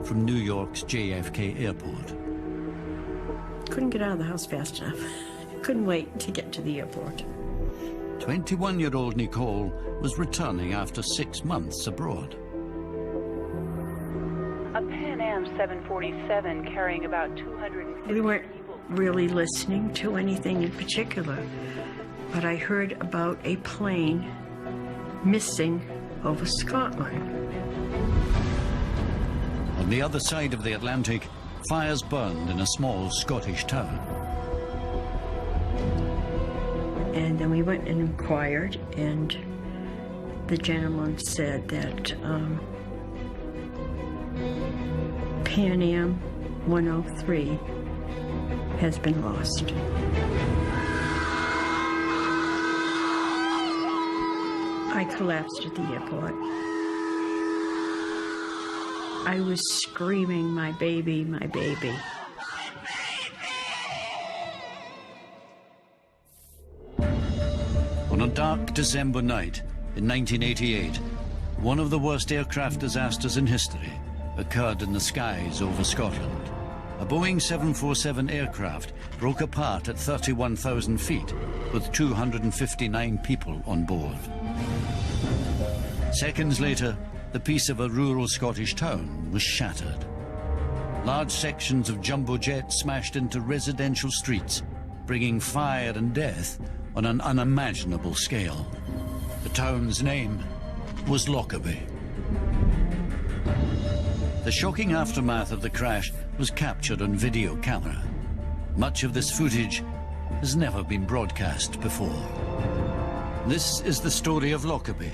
from New York's JFK Airport. Couldn't get out of the house fast enough. Couldn't wait to get to the airport. 21-year-old Nicole was returning after 6 months abroad. A Pan Am 747 carrying about 250 We weren't people. really listening to anything in particular, but I heard about a plane missing over Scotland. On the other side of the Atlantic, fires burned in a small Scottish town. And then we went and inquired, and the gentleman said that Pan Am 103 has been lost. I collapsed at the airport. I was screaming, "My baby, my baby." On a dark December night in 1988, one of the worst aircraft disasters in history occurred in the skies over Scotland. A Boeing 747 aircraft broke apart at 31,000 feet with 259 people on board. Seconds later, the peace of a rural Scottish town was shattered. Large sections of jumbo jet smashed into residential streets, bringing fire and death on an unimaginable scale. The town's name was Lockerbie. The shocking aftermath of the crash was captured on video camera. Much of this footage has never been broadcast before. This is the story of Lockerbie,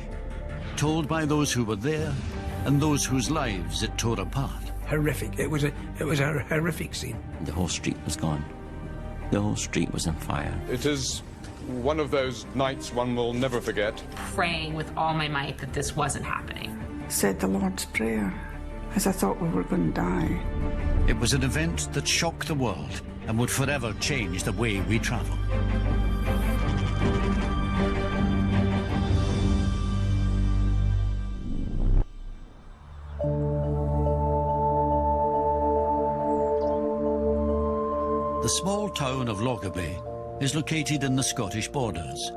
told by those who were there and those whose lives it tore apart. Horrific. It was a horrific scene. The whole street was gone. The whole street was on fire. It is one of those nights one will never forget. Praying with all my might that this wasn't happening. Said the Lord's Prayer as I thought we were going to die. It was an event that shocked the world and would forever change the way we travel. The small town of Lockerbie is located in the Scottish borders.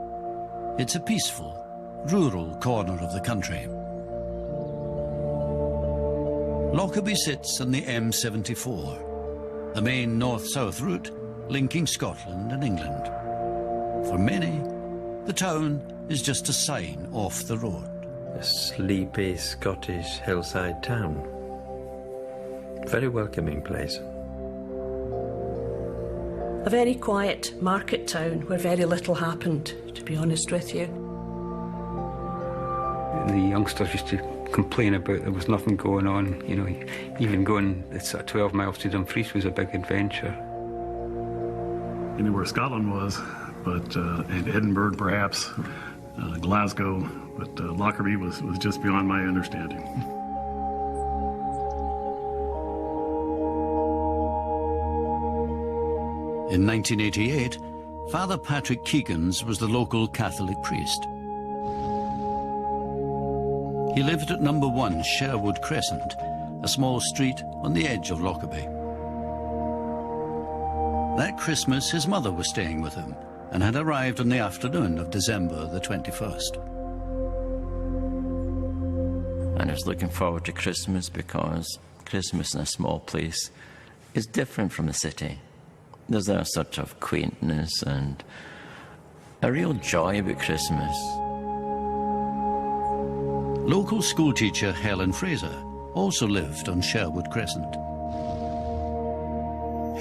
It's a peaceful, rural corner of the country. Lockerbie sits on the M74, the main north-south route linking Scotland and England. For many, the town is just a sign off the road. A sleepy Scottish hillside town. Very welcoming place. A very quiet market town where very little happened, to be honest with you. The youngsters used to complain about there was nothing going on. You know, even going 12 miles to Dumfries was a big adventure. I knew where Scotland was, but and Edinburgh perhaps, Glasgow, but Lockerbie was just beyond my understanding. In 1988, Father Patrick Keegans was the local Catholic priest. He lived at number 1 Sherwood Crescent, a small street on the edge of Lockerbie. That Christmas, his mother was staying with him and had arrived on the afternoon of December the 21st. And I was looking forward to Christmas because Christmas in a small place is different from the city. There's a sort of quaintness and a real joy about Christmas. Local schoolteacher Helen Fraser also lived on Sherwood Crescent.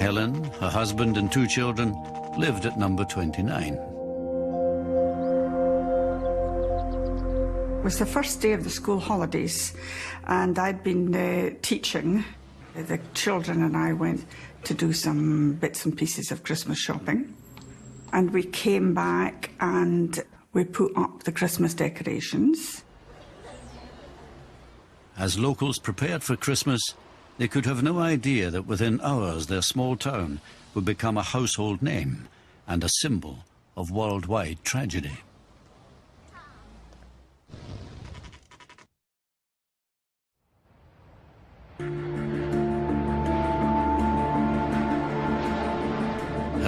Helen, her husband and 2 children lived at number 29. It was the first day of the school holidays, and I'd been teaching. The children and I went to do some bits and pieces of Christmas shopping. And we came back and we put up the Christmas decorations. As locals prepared for Christmas, they could have no idea that within hours their small town would become a household name and a symbol of worldwide tragedy.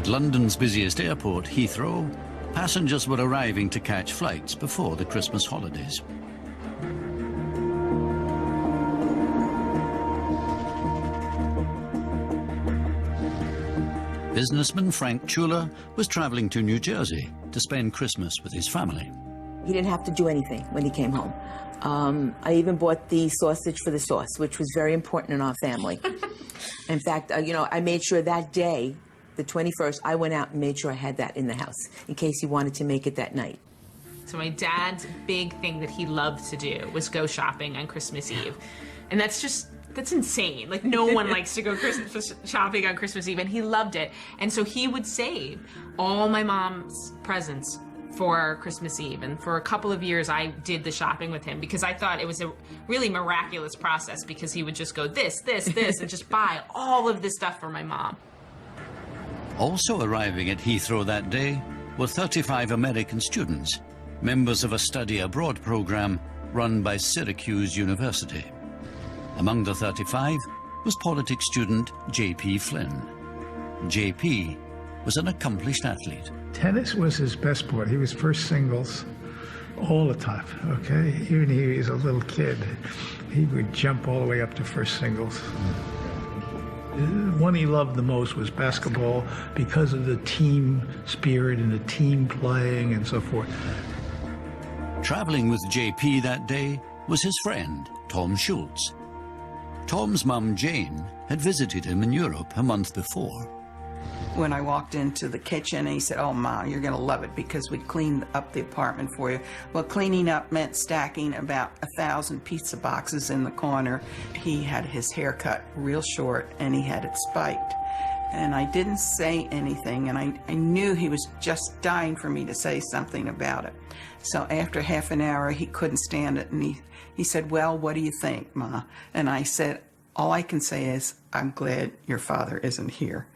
At London's busiest airport, Heathrow, passengers were arriving to catch flights before the Christmas holidays. Businessman Frank Chula was traveling to New Jersey to spend Christmas with his family. He didn't have to do anything when he came home. I even bought the sausage for the sauce, which was very important in our family. In fact, you know, I made sure that day, the 21st, I went out and made sure I had that in the house in case he wanted to make it that night. So my dad's big thing that he loved to do was go shopping on Christmas Eve. And that's insane. Like, no one likes to go Christmas shopping on Christmas Eve, and he loved it. And so he would save all my mom's presents for Christmas Eve. And for a couple of years, I did the shopping with him because I thought it was a really miraculous process because he would just go this, and just buy all of this stuff for my mom. Also arriving at Heathrow that day were 35 American students, members of a study abroad program run by Syracuse University. Among the 35 was politics student J.P. Flynn. J.P. was an accomplished athlete. Tennis was his best sport. He was first singles all the time, okay? Even when he was a little kid, he would jump all the way up to first singles. The one he loved the most was basketball because of the team spirit and the team playing and so forth. Traveling with J.P. that day was his friend, Tom Schultz. Tom's mum, Jane, had visited him in Europe a month before. When I walked into the kitchen, he said, "Oh, Ma, you're going to love it because we cleaned up the apartment for you." Well, cleaning up meant stacking about 1,000 pizza boxes in the corner. He had his hair cut real short, and he had it spiked. And I didn't say anything, and I knew he was just dying for me to say something about it. So after half an hour, he couldn't stand it, and he said, "Well, what do you think, Ma?" And I said, "All I can say is, I'm glad your father isn't here."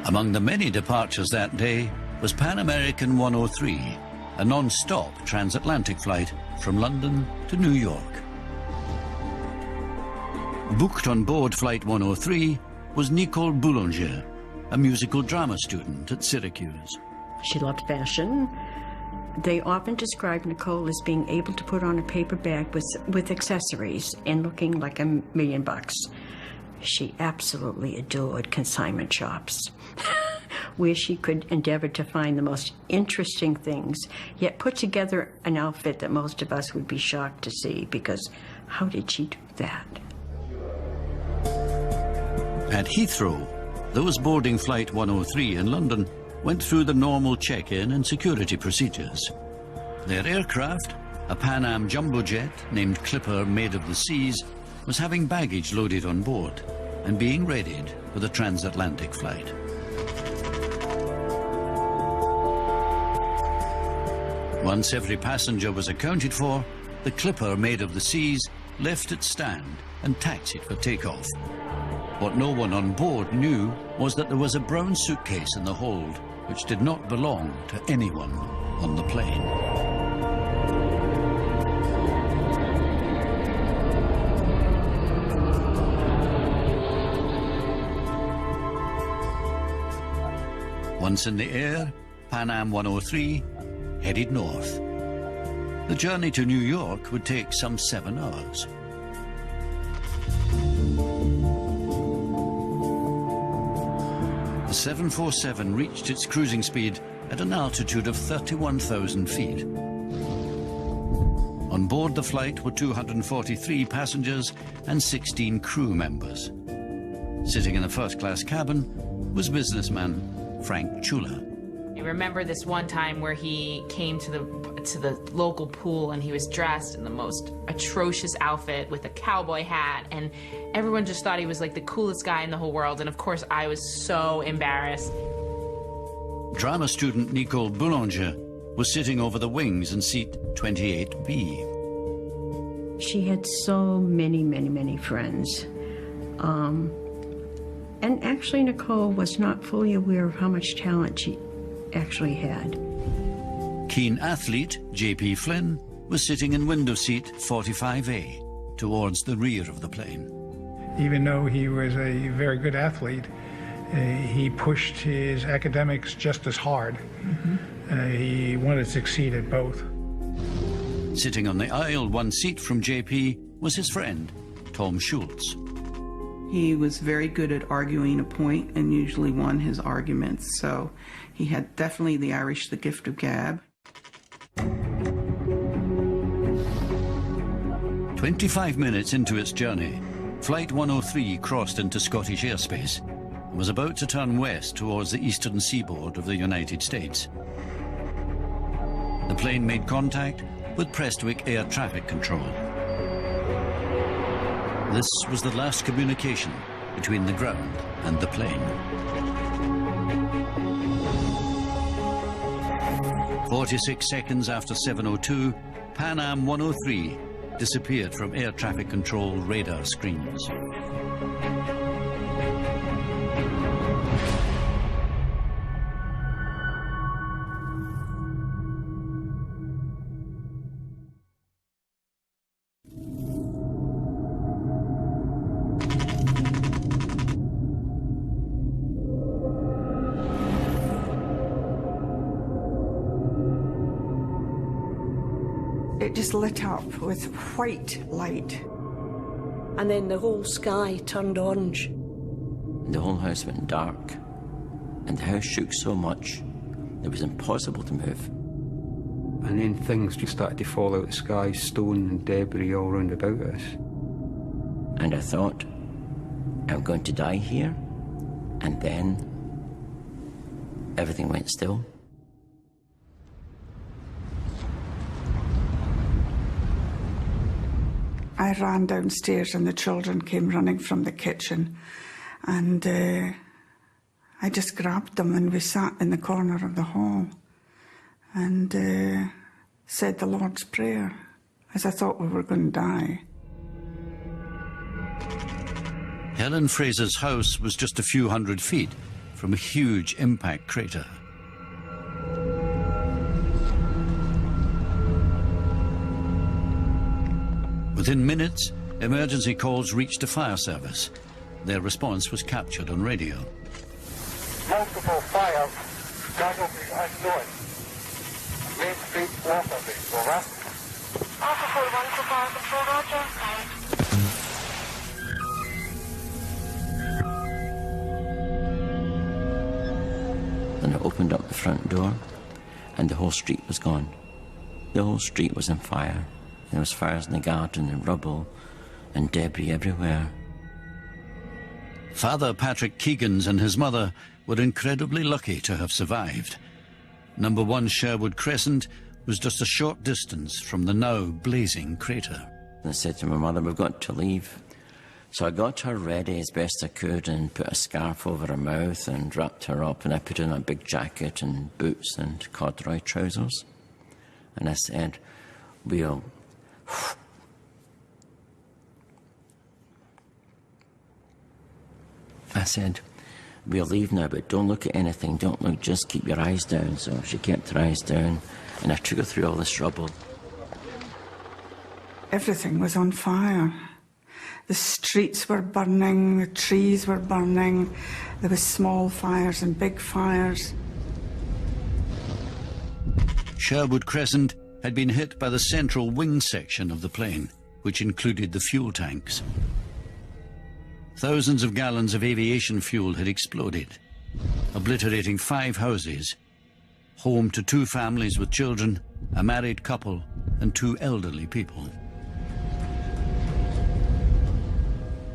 Among the many departures that day was Pan American 103, a non-stop transatlantic flight from London to New York. Booked on board Flight 103 was Nicole Boulanger, a musical drama student at Syracuse. She loved fashion. They often describe Nicole as being able to put on a paper bag with accessories and looking like $1 million. She absolutely adored consignment shops, where she could endeavor to find the most interesting things, yet put together an outfit that most of us would be shocked to see, because how did she do that? At Heathrow, those boarding Flight 103 in London went through the normal check-in and security procedures. Their aircraft, a Pan Am jumbo jet named Clipper Made of the Seas, was having baggage loaded on board and being readied for the transatlantic flight. Once every passenger was accounted for, the Clipper Made of the Seas left its stand and taxied for takeoff. What no one on board knew was that there was a brown suitcase in the hold which did not belong to anyone on the plane. Once in the air, Pan Am 103 headed north. The journey to New York would take some 7 hours. The 747 reached its cruising speed at an altitude of 31,000 feet. On board the flight were 243 passengers and 16 crew members. Sitting in the first-class cabin was businessman Frank Chula. I remember this one time where he came to the local pool and he was dressed in the most atrocious outfit with a cowboy hat, and everyone just thought he was like the coolest guy in the whole world, and of course I was so embarrassed. Drama student Nicole Boulanger was sitting over the wings in seat 28B. She had so many, many, many friends. And actually, Nicole was not fully aware of how much talent she actually had. Keen athlete J.P. Flynn was sitting in window seat 45A, towards the rear of the plane. Even though he was a very good athlete, He pushed his academics just as hard. He wanted to succeed at both. Sitting on the aisle, one seat from JP, was his friend, Tom Schultz. He was very good at arguing a point and usually won his arguments, so he had definitely the Irish, the gift of gab. 25 minutes into its journey, Flight 103 crossed into Scottish airspace and was about to turn west towards the eastern seaboard of the United States. The plane made contact with Prestwick Air Traffic Control. This was the last communication between the ground and the plane. 46 seconds after 7:02, Pan Am 103 disappeared from air traffic control radar screens. It just lit up with white light. And then the whole sky turned orange. The whole house went dark, and the house shook so much it was impossible to move. And then things just started to fall out of the sky, stone and debris all round about us. And I thought, I'm going to die here, and then everything went still. I ran downstairs and the children came running from the kitchen, and I just grabbed them and we sat in the corner of the hall and said the Lord's Prayer, as I thought we were going to die. Helen Fraser's house was just a few hundred feet from a huge impact crater. Within minutes, emergency calls reached the fire service. Their response was captured on radio. Multiple fires, casualties unknown. Main Street, Lockerbie, over. Officer 1 to fire control, roger. Then I opened up the front door, and the whole street was gone. The whole street was on fire. There was fires in the garden and rubble and debris everywhere. Father Patrick Keegans and his mother were incredibly lucky to have survived. Number 1 Sherwood Crescent was just a short distance from the now blazing crater. And I said to my mother, we've got to leave. So I got her ready as best I could and put a scarf over her mouth and wrapped her up, and I put on a big jacket and boots and corduroy trousers. And I said, we'll leave now, but don't look at anything, don't look, just keep your eyes down. So she kept her eyes down, and I took her through all this rubble. Everything was on fire. The streets were burning, the trees were burning, there were small fires and big fires. Sherwood Crescent had been hit by the central wing section of the plane, which included the fuel tanks. Thousands of gallons of aviation fuel had exploded, obliterating 5 houses, home to 2 families with children, a married couple, and 2 elderly people.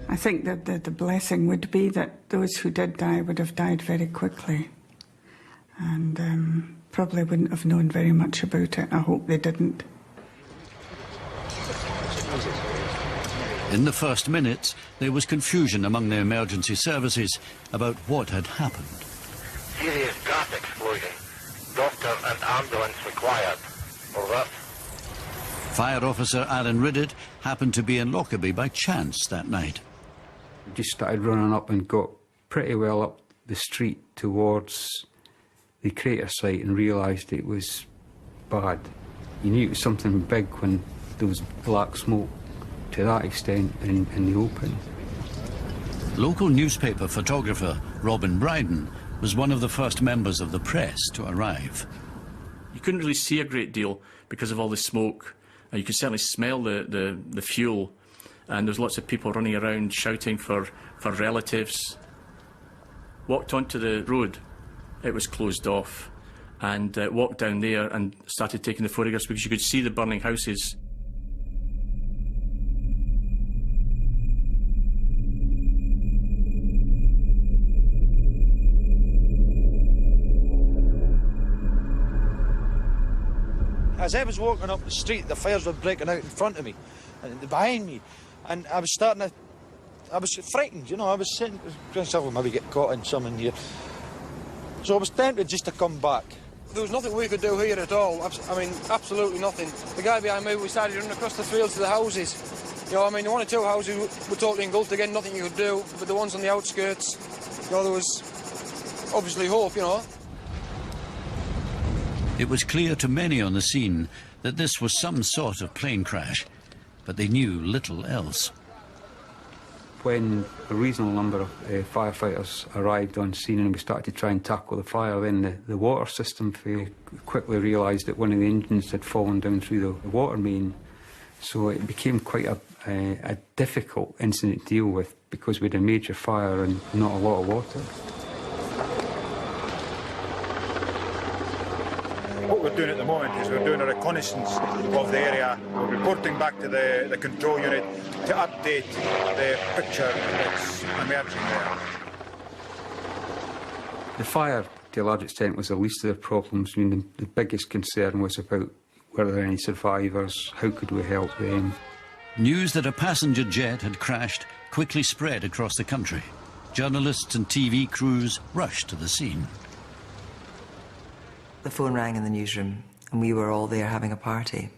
I think that the blessing would be that those who did die would have died very quickly, and probably wouldn't have known very much about it. I hope they didn't. In the first minutes, there was confusion among the emergency services about what had happened. Serious gas explosion. Doctor and ambulance required. Over. Fire officer Alan Riddett happened to be in Lockerbie by chance that night. We just started running up and got pretty well up the street towards the crater site and realised it was bad. You knew it was something big when there was black smoke to that extent in the open. Local newspaper photographer Robin Bryden was one of the first members of the press to arrive. You couldn't really see a great deal because of all the smoke. You could certainly smell the fuel, and there's lots of people running around shouting for relatives. Walked onto the road, it was closed off, and walked down there and started taking the photographs because you could see the burning houses. As I was walking up the street, the fires were breaking out in front of me and behind me, and I was frightened, you know. I was saying to myself, well, maybe get caught in something here. So I was tempted just to come back. There was nothing we could do here at all. I mean, absolutely nothing. The guy behind me, we started running across the fields to the houses. You know, I mean, the 1 or 2 houses were totally engulfed again, nothing you could do. But the ones on the outskirts, you know, there was obviously hope, you know. It was clear to many on the scene that this was some sort of plane crash, but they knew little else. When a reasonable number of firefighters arrived on scene and we started to try and tackle the fire, then the water system failed. We quickly realised that one of the engines had fallen down through the water main, so it became quite a difficult incident to deal with because we had a major fire and not a lot of water. What we're doing at the moment is we're doing a reconnaissance of the area. We're reporting back to the control unit to update the picture that's emerging there. The fire, to a large extent, was the least of the problems. I mean, the biggest concern was about were there any survivors, how could we help them. News that a passenger jet had crashed quickly spread across the country. Journalists and TV crews rushed to the scene. The phone rang in the newsroom and we were all there having a party.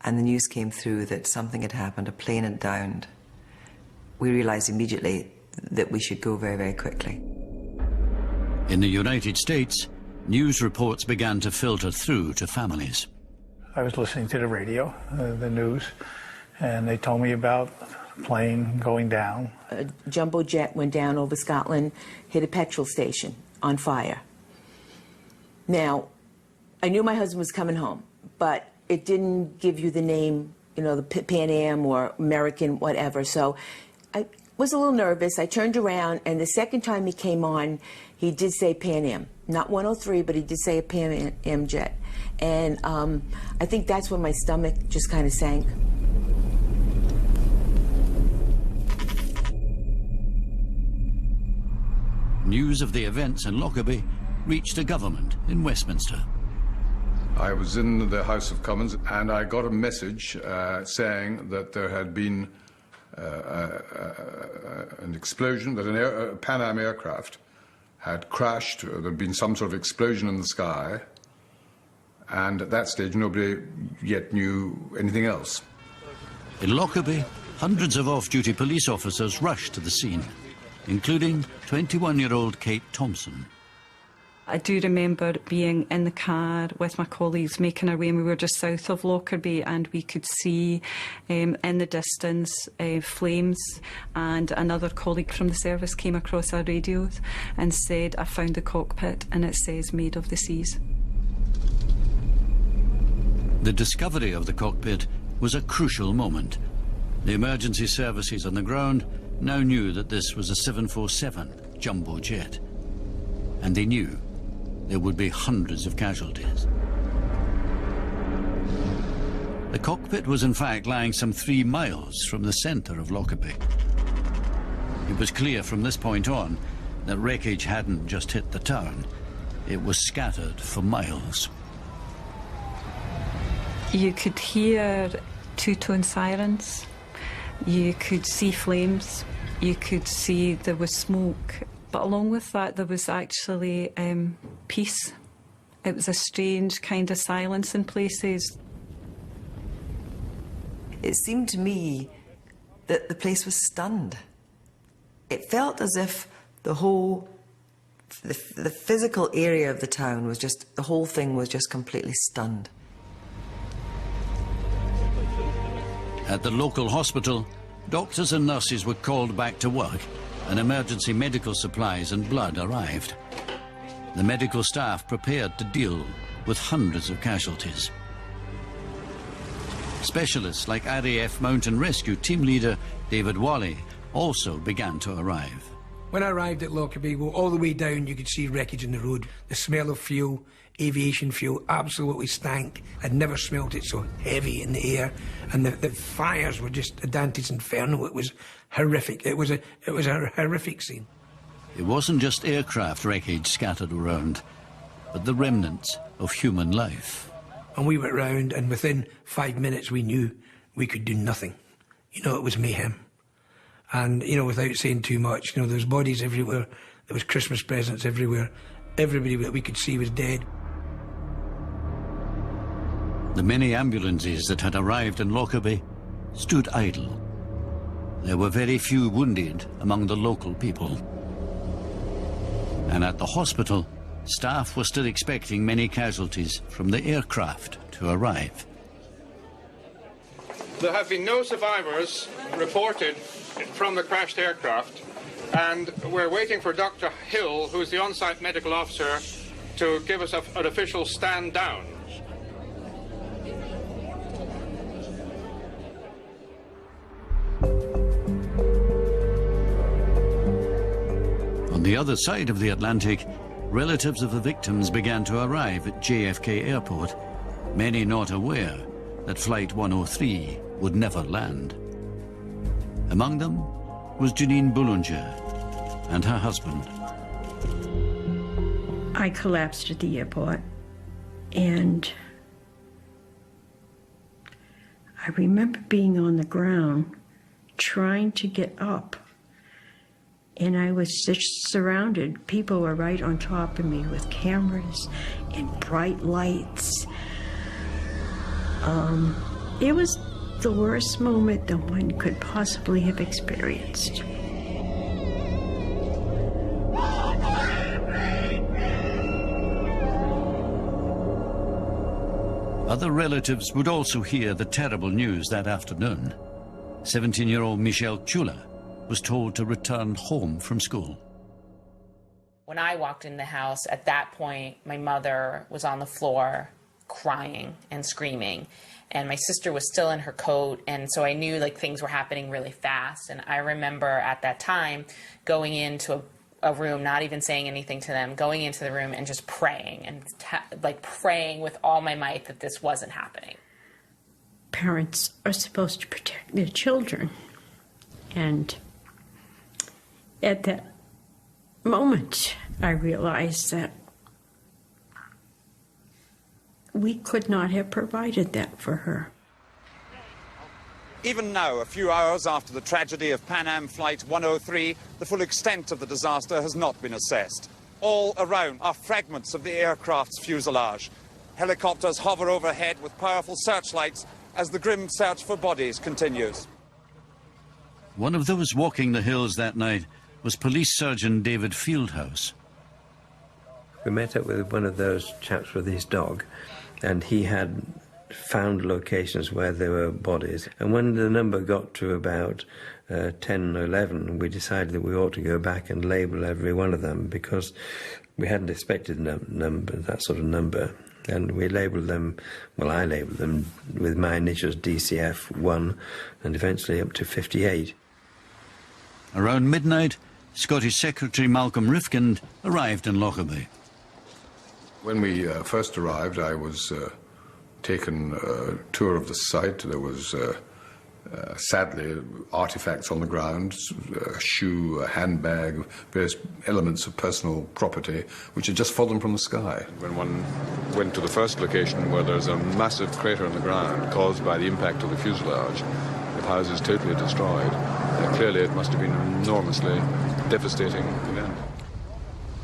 And the news came through that something had happened, a plane had downed. We realised immediately that we should go very, very quickly. In the United States, news reports began to filter through to families. I was listening to the radio, the news, and they told me about a plane going down. A jumbo jet went down over Scotland, hit a petrol station on fire. Now, I knew my husband was coming home, but it didn't give you the name, you know, the Pan Am or American, whatever. So I was a little nervous. I turned around, and the second time he came on, he did say Pan Am. Not 103, but he did say a Pan Am jet. And I think that's when my stomach just kind of sank. News of the events in Lockerbie reached a government in Westminster. I was in the House of Commons and I got a message saying that there had been an explosion, that a Pan Am aircraft had crashed, there had been some sort of explosion in the sky, and at that stage nobody yet knew anything else. In Lockerbie, hundreds of off-duty police officers rushed to the scene, including 21-year-old Kate Thompson. I do remember being in the car with my colleagues making our way, and we were just south of Lockerbie, and we could see in the distance flames, and another colleague from the service came across our radios and said, "I found the cockpit and it says made of the seas." The discovery of the cockpit was a crucial moment. The emergency services on the ground now knew that this was a 747 jumbo jet, and they knew there would be hundreds of casualties. The cockpit was in fact lying some 3 miles from the centre of Lockerbie. It was clear from this point on that wreckage hadn't just hit the town, it was scattered for miles. You could hear two-tone sirens, you could see flames, you could see there was smoke. But along with that, there was actually peace. It was a strange kind of silence in places. It seemed to me that the place was stunned. It felt as if the physical area of the town was just, the whole thing was just completely stunned. At the local hospital, doctors and nurses were called back to work, and emergency medical supplies and blood arrived. The medical staff prepared to deal with hundreds of casualties. Specialists like RAF Mountain Rescue team leader David Wally also began to arrive. When I arrived at Lockerbie, well, all the way down you could see wreckage in the road. The smell of fuel, aviation fuel, absolutely stank. I'd never smelt it so heavy in the air, and the fires were just a Dante's Inferno. It was horrific. It was a horrific scene. It wasn't just aircraft wreckage scattered around, but the remnants of human life. And we went round, and within 5 minutes we knew we could do nothing. You know, it was mayhem. And, you know, without saying too much, you know, there was bodies everywhere, there was Christmas presents everywhere. Everybody that we could see was dead. The many ambulances that had arrived in Lockerbie stood idle. There were very few wounded among the local people. And at the hospital, staff were still expecting many casualties from the aircraft to arrive. There have been no survivors reported from the crashed aircraft, and we're waiting for Dr. Hill, who's the on-site medical officer, to give us an official stand down. On the other side of the Atlantic, relatives of the victims began to arrive at JFK Airport, many not aware that Flight 103 would never land. Among them was Janine Boulanger and her husband. I collapsed at the airport, and I remember being on the ground trying to get up, and I was just surrounded. People were right on top of me with cameras and bright lights. It was the worst moment that one could possibly have experienced. Other relatives would also hear the terrible news that afternoon. 17-year-old Michelle Chula was told to return home from school. When I walked in the house, at that point, my mother was on the floor crying and screaming, and my sister was still in her coat, and so I knew like things were happening really fast. And I remember at that time going into a room, not even saying anything to them, going into the room and just praying, and praying with all my might that this wasn't happening. Parents are supposed to protect their children, and at that moment I realized that we could not have provided that for her. Even now, a few hours after the tragedy of Pan Am Flight 103, the full extent of the disaster has not been assessed. All around are fragments of the aircraft's fuselage. Helicopters hover overhead with powerful searchlights as the grim search for bodies continues. One of those walking the hills that night was Police Surgeon David Fieldhouse. We met up with one of those chaps with his dog, and he had found locations where there were bodies. And when the number got to about 10 or 11, we decided that we ought to go back and label every one of them, because we hadn't expected that sort of number. And we labelled them, well, I labelled them with my initials DCF1, and eventually up to 58. Around midnight, Scottish Secretary Malcolm Rifkind arrived in Lockerbie. When we first arrived, I was taken a tour of the site. There was, sadly, artifacts on the ground, a shoe, a handbag, various elements of personal property, which had just fallen from the sky. When one went to the first location, where there's a massive crater in the ground caused by the impact of the fuselage, the house is totally destroyed. Clearly, it must have been an enormously devastating event.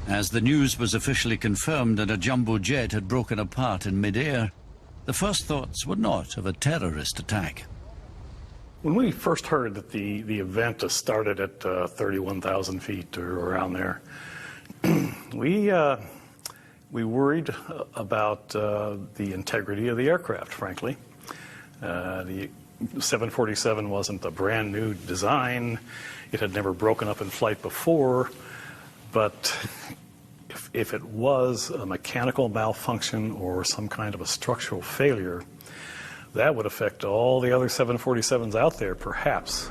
As the news was officially confirmed that a jumbo jet had broken apart in mid-air, the first thoughts were not of a terrorist attack. When we first heard that the event started at 31,000 feet or around there, we worried about the integrity of the aircraft, frankly. The 747 wasn't a brand new design. It had never broken up in flight before, but if it was a mechanical malfunction or some kind of a structural failure, that would affect all the other 747s out there, perhaps.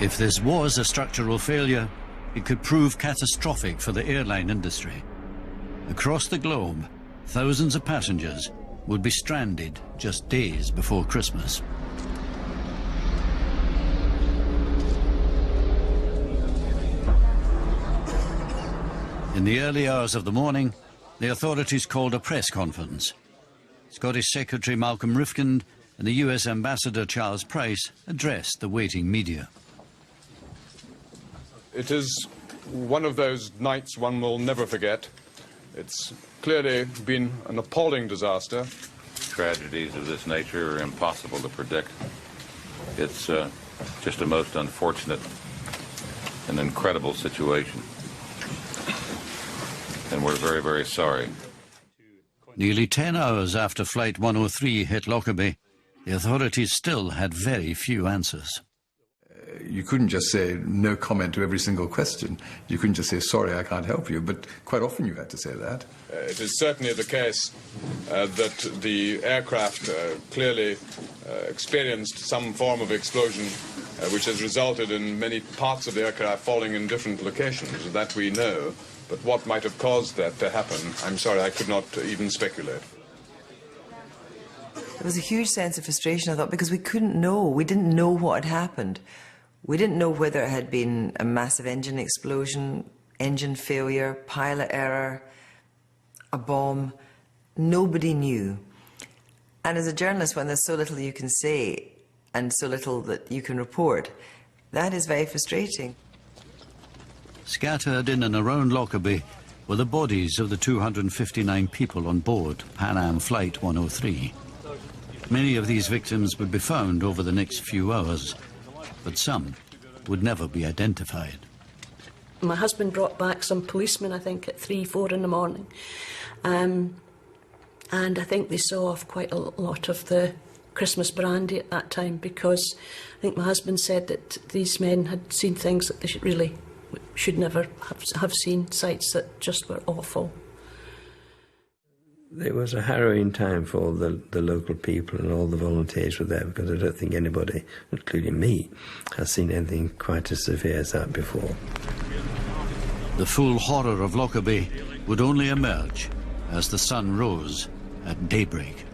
If this was a structural failure, it could prove catastrophic for the airline industry. Across the globe, thousands of passengers would be stranded just days before Christmas. In the early hours of the morning, the authorities called a press conference. Scottish Secretary Malcolm Rifkind and the US Ambassador Charles Price addressed the waiting media. It is one of those nights one will never forget. It's clearly been an appalling disaster. Tragedies of this nature are impossible to predict. It's just a most unfortunate and incredible situation. And we're very, very sorry. Nearly 10 hours after Flight 103 hit Lockerbie, the authorities still had very few answers. You couldn't just say no comment to every single question. You couldn't just say, sorry, I can't help you, but quite often you had to say that. It is certainly the case that the aircraft clearly experienced some form of explosion which has resulted in many parts of the aircraft falling in different locations. That we know. But what might have caused that to happen, I'm sorry, I could not even speculate. There was a huge sense of frustration, I thought, because we couldn't know. We didn't know what had happened. We didn't know whether it had been a massive engine explosion, engine failure, pilot error, a bomb. Nobody knew. And as a journalist, when there's so little you can say and so little that you can report, that is very frustrating. Scattered in and around Lockerbie were the bodies of the 259 people on board Pan Am Flight 103. Many of these victims would be found over the next few hours, but some would never be identified. My husband brought back some policemen, I think, at 3, 4 in the morning. And I think they saw off quite a lot of the Christmas brandy at that time, because I think my husband said that these men had seen things that they should never have seen, sights that just were awful. It was a harrowing time for all the local people, and all the volunteers were there, because I don't think anybody, including me, has seen anything quite as severe as that before. The full horror of Lockerbie would only emerge as the sun rose at daybreak.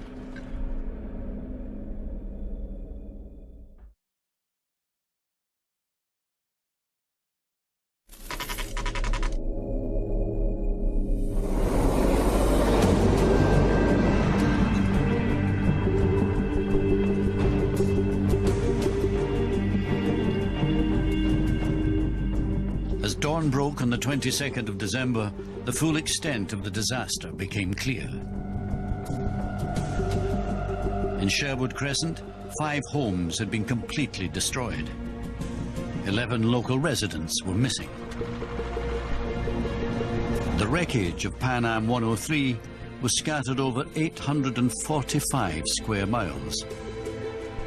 As dawn broke on the 22nd of December, the full extent of the disaster became clear. In Sherwood Crescent, 5 homes had been completely destroyed. 11 local residents were missing. The wreckage of Pan Am 103 was scattered over 845 square miles,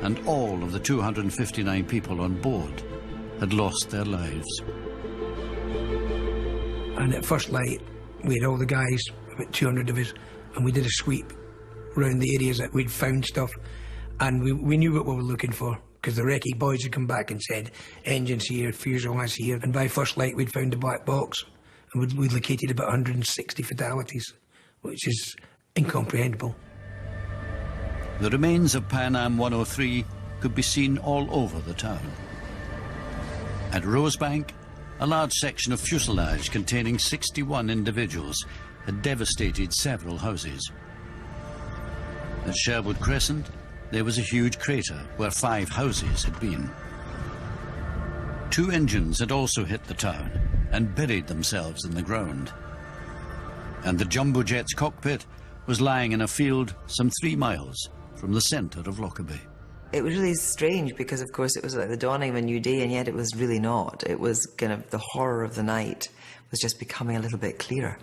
and all of the 259 people on board had lost their lives. And at first light, we had all the guys, about 200 of us, and we did a sweep around the areas that we'd found stuff, and we knew what we were looking for, because the recce boys had come back and said, engines here, fuselage here, and by first light we'd found a black box, and we'd located about 160 fatalities, which is incomprehensible. The remains of Pan Am 103 could be seen all over the town. At Rosebank, a large section of fuselage containing 61 individuals had devastated several houses. At Sherwood Crescent, there was a huge crater where 5 houses had been. 2 engines had also hit the town and buried themselves in the ground. And the jumbo jet's cockpit was lying in a field some 3 miles from the centre of Lockerbie. It was really strange because, of course, it was like the dawning of a new day, and yet it was really not. It was kind of the horror of the night was just becoming a little bit clearer.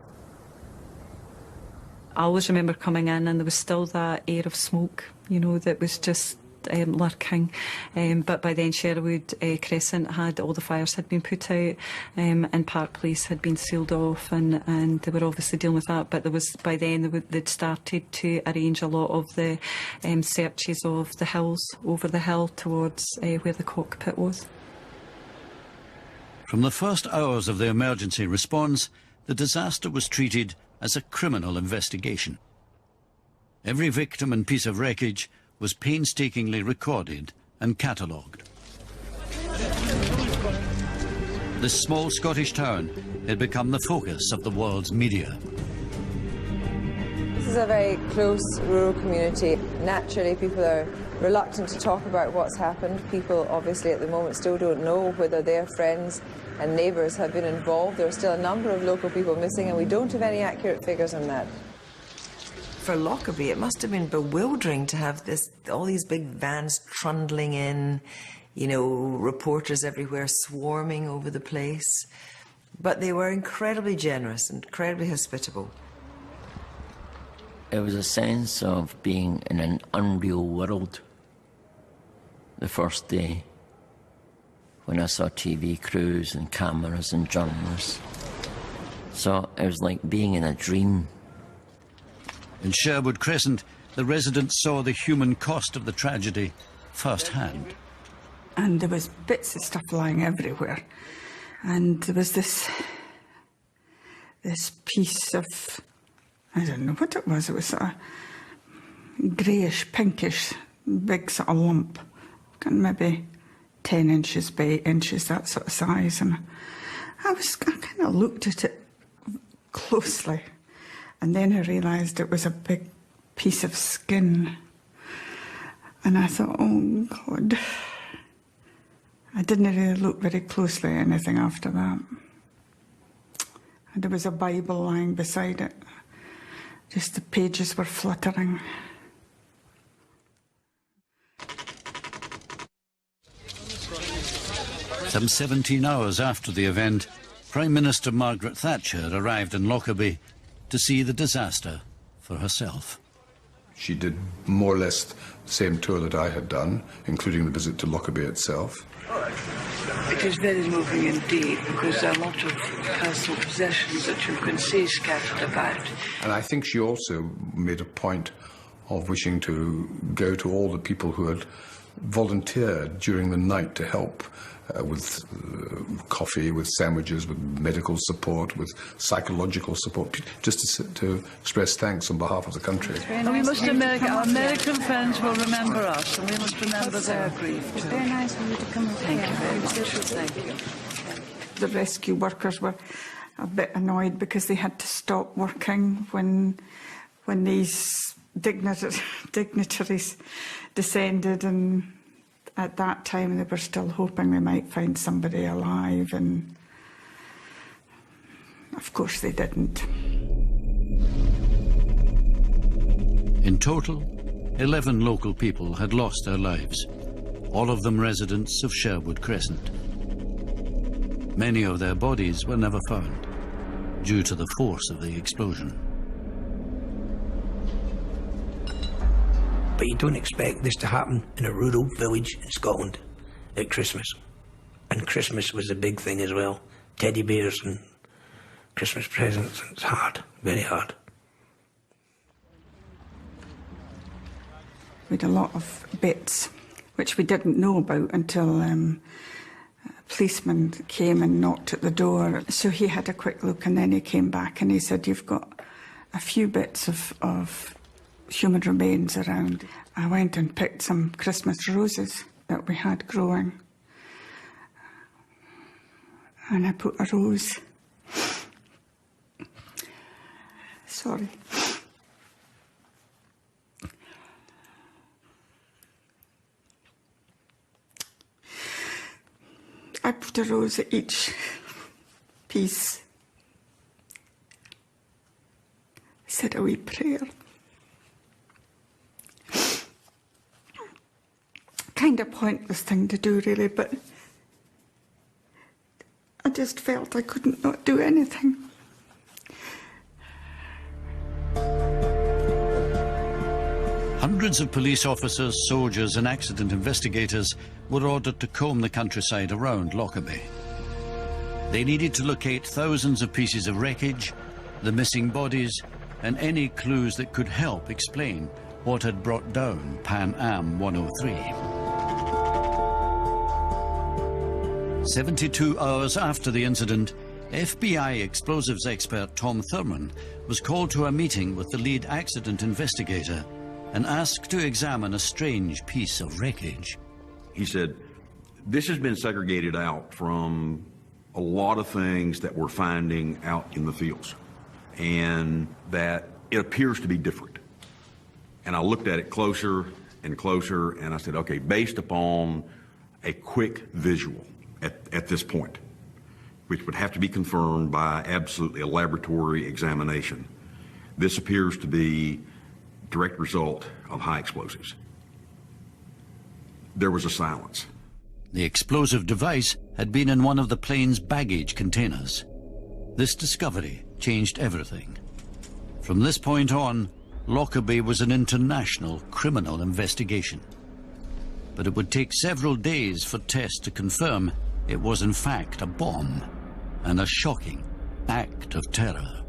I always remember coming in and there was still that air of smoke, you know, that was just lurking. But by then Sherwood Crescent all the fires had been put out, and Park Place had been sealed off, and they were obviously dealing with that. But by then they'd started to arrange a lot of the searches of the hills, over the hill towards where the cockpit was. From the first hours of the emergency response, the disaster was treated as a criminal investigation. Every victim and piece of wreckage was painstakingly recorded and catalogued. This small Scottish town had become the focus of the world's media. This is a very close rural community. Naturally, people are reluctant to talk about what's happened. People obviously at the moment still don't know whether their friends and neighbours have been involved. There are still a number of local people missing, and we don't have any accurate figures on that. For Lockerbie, it must have been bewildering to have all these big vans trundling in, you know, reporters everywhere swarming over the place. But they were incredibly generous and incredibly hospitable. It was a sense of being in an unreal world. The first day, when I saw TV crews and cameras and journalists. So it was like being in a dream. In Sherwood Crescent, the residents saw the human cost of the tragedy firsthand. And there was bits of stuff lying everywhere. And there was this piece of, I don't know what it was a greyish, pinkish, big sort of lump, maybe 10 inches by 8 inches, that sort of size. And I kind of looked at it closely, and then I realised it was a big piece of skin. And I thought, oh God. I didn't really look very closely at anything after that. And there was a Bible lying beside it. Just the pages were fluttering. Some 17 hours after the event, Prime Minister Margaret Thatcher arrived in Lockerbie to see the disaster for herself. She did more or less the same tour that I had done, including the visit to Lockerbie itself. It is very moving indeed, because there are a lot of personal possessions that you can see scattered about. And I think she also made a point of wishing to go to all the people who had volunteered during the night to help with coffee, with sandwiches, with medical support, with psychological support, just to express thanks on behalf of the country. And we must our American friends will remember us, and we must remember their grief too. It's very nice of you to come. Thank you very much. Thank you. The rescue workers were a bit annoyed because they had to stop working when these dignitaries descended, and at that time they were still hoping they might find somebody alive, and of course they didn't. In total, 11 local people had lost their lives, all of them residents of Sherwood Crescent. Many of their bodies were never found, due to the force of the explosion. But you don't expect this to happen in a rural village in Scotland at Christmas. And Christmas was a big thing as well. Teddy bears and Christmas presents. It's hard, very hard. We had a lot of bits which we didn't know about until a policeman came and knocked at the door. So he had a quick look, and then he came back and he said, "You've got a few bits of human remains around." I went and picked some Christmas roses that we had growing, and I put a rose. Sorry. I put a rose at each piece. I said a wee prayer. Kind of pointless thing to do, really, but I just felt I couldn't not do anything. Hundreds of police officers, soldiers and accident investigators were ordered to comb the countryside around Lockerbie. They needed to locate thousands of pieces of wreckage, the missing bodies, and any clues that could help explain what had brought down Pan Am 103. 72 hours after the incident, FBI explosives expert Tom Thurman was called to a meeting with the lead accident investigator and asked to examine a strange piece of wreckage. He said, "This has been segregated out from a lot of things that we're finding out in the fields, and that it appears to be different." And I looked at it closer and closer, and I said, okay, based upon a quick visual at this point, which would have to be confirmed by absolutely a laboratory examination, this appears to be direct result of high explosives. There was a silence. The explosive device had been in one of the plane's baggage containers. This discovery changed everything. From this point on, Lockerbie was an international criminal investigation. But it would take several days for tests to confirm it was in fact a bomb, and a shocking act of terror.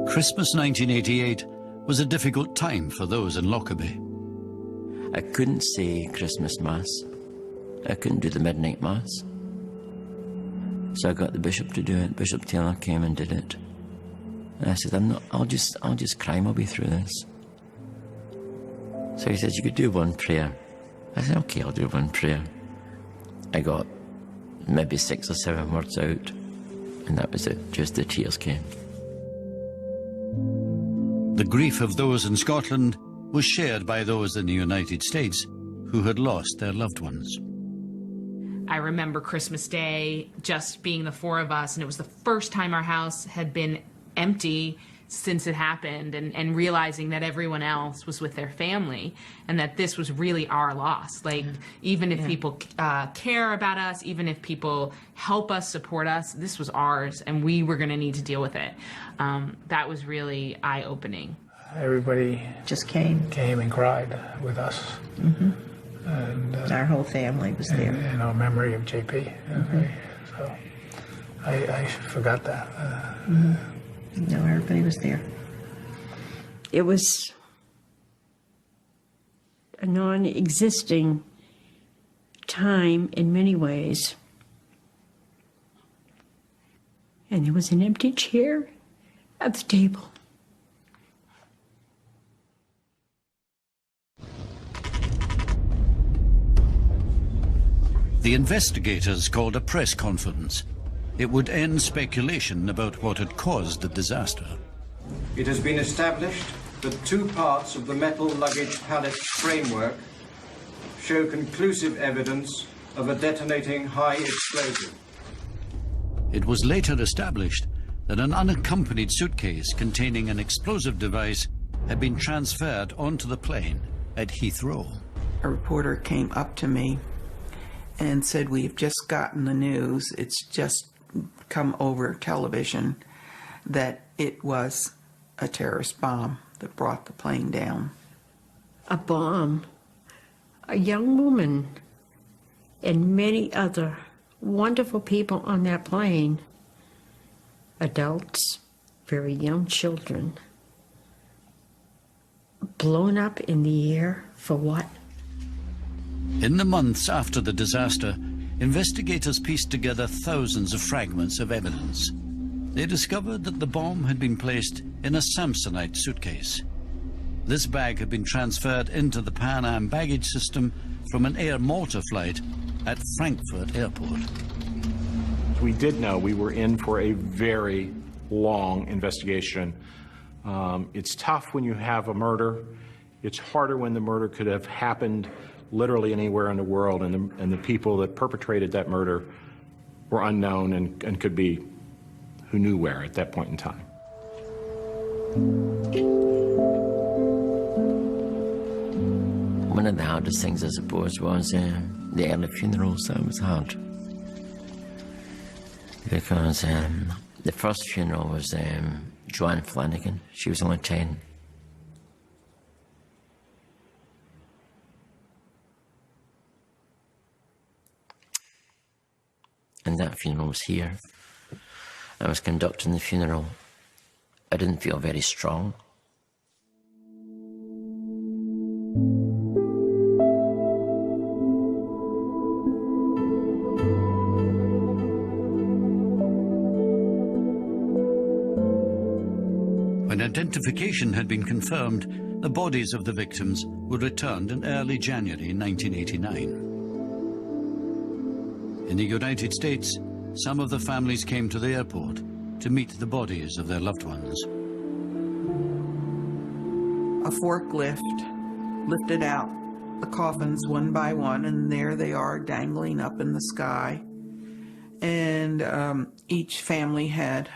Christmas 1988 was a difficult time for those in Lockerbie. I couldn't say Christmas Mass. I couldn't do the midnight Mass. So I got the bishop to do it. Bishop Taylor came and did it. And I said, I'll just cry my way through this. So he said, you could do one prayer. I said, okay, I'll do one prayer. I got maybe 6 or 7 words out, and that was it. Just the tears came. The grief of those in Scotland was shared by those in the United States who had lost their loved ones. I remember Christmas Day just being the 4 of us, and it was the first time our house had been empty since it happened, and realizing that everyone else was with their family, and that this was really our loss. Like, even if people care about us, even if people help us, support us, this was ours, and we were going to need to deal with it. That was really eye-opening. Everybody just came and cried with us. Mm-hmm. And our whole family was there. In our memory of JP. Mm-hmm. So I forgot that. No, everybody was there. It was a non-existing time in many ways. And there was an empty chair at the table. The investigators called a press conference. It would end speculation about what had caused the disaster. It has been established that 2 parts of the metal luggage pallet framework show conclusive evidence of a detonating high explosive. It was later established that an unaccompanied suitcase containing an explosive device had been transferred onto the plane at Heathrow. A reporter came up to me and said, "We've just gotten the news, it's just come over television, that it was a terrorist bomb that brought the plane down." A bomb. A young woman and many other wonderful people on that plane. Adults, very young children. Blown up in the air for what? In the months after the disaster, investigators pieced together thousands of fragments of evidence. They discovered that the bomb had been placed in a Samsonite suitcase. This bag had been transferred into the Pan Am baggage system from an Air Malta flight at Frankfurt Airport. We did know we were in for a very long investigation. It's tough when you have a murder. It's harder when the murder could have happened literally anywhere in the world, and the people that perpetrated that murder were unknown and could be who knew where at that point in time. One of the hardest things, I suppose, was the early funerals. That was hard. Because the first funeral was Joanne Flanagan. She was only 10. And that funeral was here. I was conducting the funeral. I didn't feel very strong. When identification had been confirmed, the bodies of the victims were returned in early January 1989. In the United States, some of the families came to the airport to meet the bodies of their loved ones. A forklift lifted out the coffins one by one, and there they are dangling up in the sky. And each family had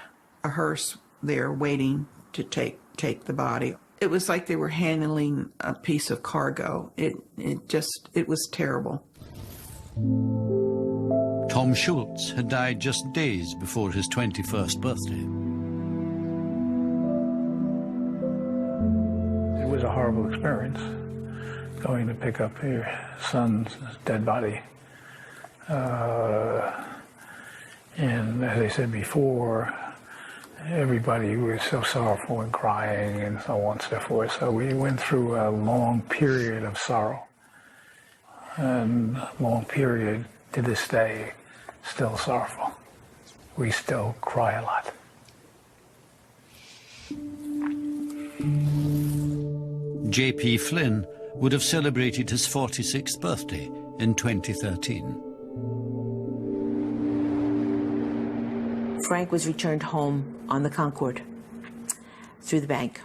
a hearse there waiting to take the body. It was like they were handling a piece of cargo. It was terrible. Tom Schultz had died just days before his 21st birthday. It was a horrible experience, going to pick up your son's dead body. And as I said before, everybody was so sorrowful and crying and so on and so forth. So we went through a long period of sorrow. And a long period, to this day, still sorrowful. We still cry a lot. J.P. Flynn would have celebrated his 46th birthday in 2013. Frank was returned home on the Concorde through the bank.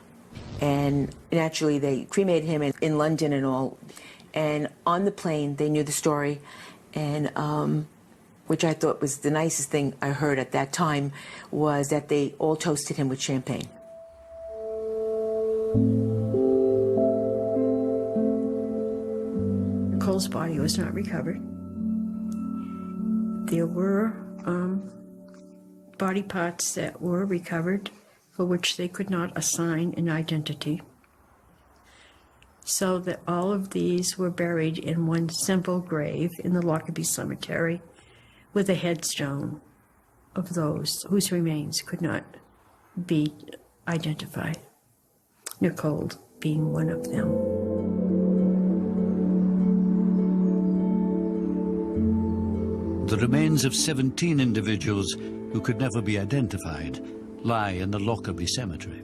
And naturally, they cremated him in London and all. And on the plane, they knew the story. And which I thought was the nicest thing I heard at that time, was that they all toasted him with champagne. Cole's body was not recovered. There were body parts that were recovered for which they could not assign an identity. So that all of these were buried in one simple grave in the Lockerbie Cemetery with a headstone of those whose remains could not be identified, Nicole being one of them. The remains of 17 individuals who could never be identified lie in the Lockerbie Cemetery.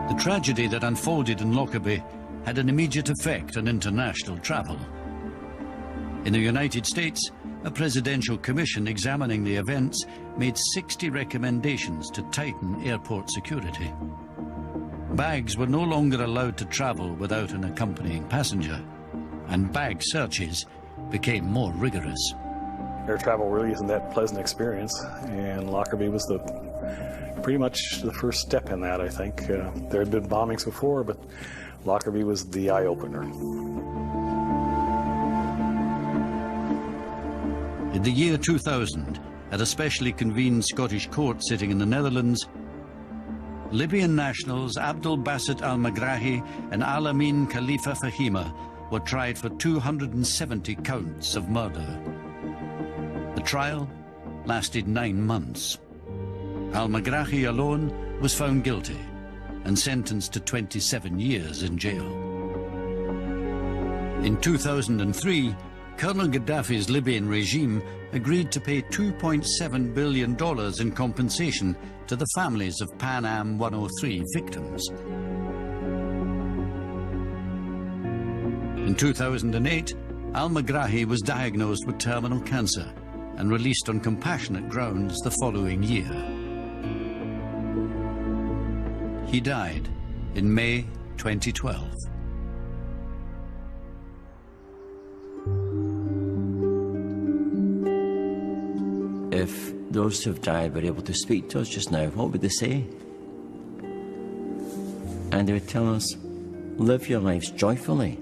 The tragedy that unfolded in Lockerbie had an immediate effect on international travel. In the United States, a presidential commission examining the events made 60 recommendations to tighten airport security. Bags were no longer allowed to travel without an accompanying passenger, and bag searches became more rigorous. Air travel really isn't that pleasant experience, and Lockerbie was pretty much the first step in that, I think. There had been bombings before, but Lockerbie was the eye-opener. In the year 2000, at a specially convened Scottish court sitting in the Netherlands, Libyan nationals Abdel Basset al-Magrahi and Al-Amin Khalifa Fahima were tried for 270 counts of murder. The trial lasted 9 months. Al-Magrahi alone was found guilty and sentenced to 27 years in jail. In 2003, Colonel Gaddafi's Libyan regime agreed to pay $2.7 billion in compensation to the families of Pan Am 103 victims. In 2008, Al-Magrahi was diagnosed with terminal cancer and released on compassionate grounds the following year. He died in May 2012. If those who've died were able to speak to us just now, what would they say? And they would tell us, live your lives joyfully,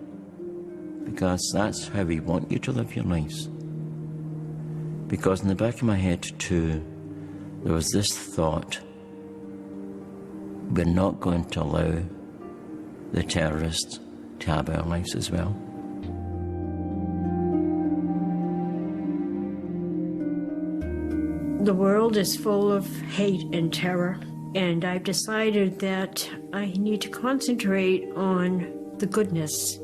because that's how we want you to live your lives. Because in the back of my head too, there was this thought, we're not going to allow the terrorists to have our lives as well. The world is full of hate and terror, and I've decided that I need to concentrate on the goodness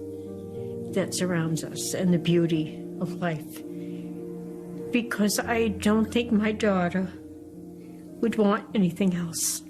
that surrounds us and the beauty of life. Because I don't think my daughter would want anything else.